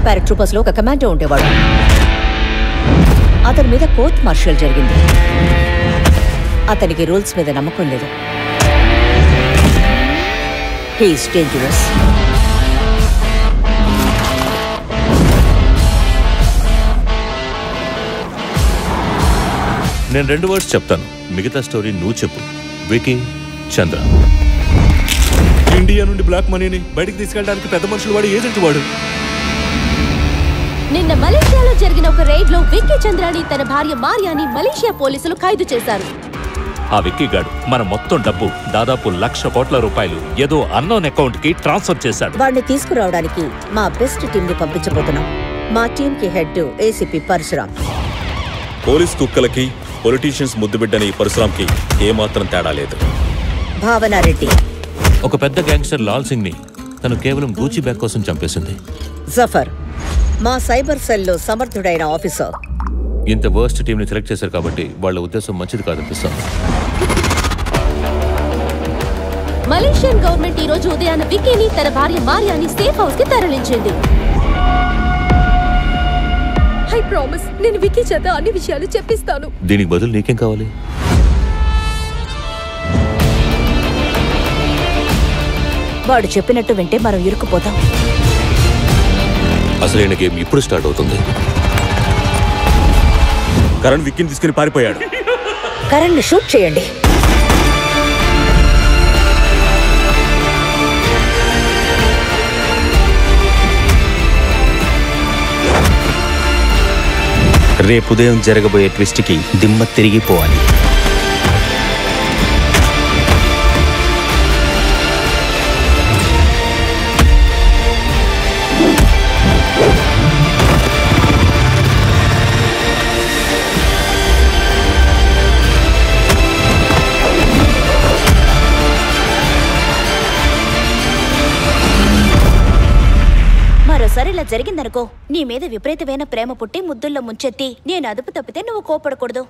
Paratroopers లో ఒక commando ఉండేవాడు. అతని మీద కోర్ట్ మార్షల్ జరిగింది. అతనికి రూల్స్ మీద నమ్మకం లేదు. He is dangerous. నేను 2 వర్డ్స్ చెప్తాను, మిగతా స్టోరీ నువ్వు చెప్పు. వికీ చంద్ర. ఇండియా నుండి బ్లాక్ మనీని బయటికి తీసుకెళ్ళడానికి పెద్ద మనుషులు వాడు ఏజెంట్ వాడు. నిన్న మలేషియాలో జరిగిన ఒక రైడ్ లో విక్కీ చంద్రాని తన భార్య మారియాని మలేషియా పోలీసులు ఖైదు చేశారు. ఆ విక్కీ గాడు మన మొత్తం డబ్బు దాదాపు 1,00,000 కోట్ల రూపాయలు ఏదో అన్నోన్ అకౌంట్ కి ట్రాన్స్ఫర్ చేశాడు. వాడిని తీసుకురావడానికి మా బెస్ట్ టీం ని పంపించబోతున్నాం. మా టీం కి హెడ్ ఏసీపీ పరశురామ్. పోలీస్ కుక్కలకి పొలిటీషియన్స్ ముద్దుబిడ్డని పరశురామ్కి ఏమాత్రం తేడా లేదు. భావనారెడ్డి ఒక పెద్ద గ్యాంగ్స్టర్ లాల్ సింగ్ ని తను కేవలం గూచి బ్యాగ్ కోసం చంపేసింది. జఫర్ మా సైబర్ సెల్లో సమర్థుడైన ఆఫీసర్. ఇంత వర్స్ట్ టీం ని సెలెక్ట్ చేశారు కాబట్టి వాళ్ళ ఉద్దేశం మంచిది కాదనిపిస్తుంది. మలేషియన్ గవర్నమెంట్ ఈ రోజు ఉదయాన్న విక్కీని తన భార్య మారియాని సేఫ్ హౌస్ కి తరలించింది. ఐ ప్రామిస్, నేను విక్కీ చేత అన్ని విషయాలు చెప్పిస్తాను. దీనికి బదులు నీకేం కావాలి? వాడు చెప్పినట్టు వింటే మనం ఇరుక్కుపోతాం. అసలైన గేమ్ ఇప్పుడు స్టార్ట్ అవుతుంది. కరణ్ విక్కీని తీసుకుని పారిపోయాడు. కరణ్ ని షూట్ చేయండి. రేపు ఉదయం జరగబోయే ట్విస్ట్కి దిమ్మ తిరిగిపోవాలి. మరోసారి ఇలా జరిగిందనుకో, నీ మీద విపరీతమైన ప్రేమ పుట్టి ముద్దుల్లో ముంచెత్తి నేను అదుపు తప్పితే నువ్వు కోపడకూడదు.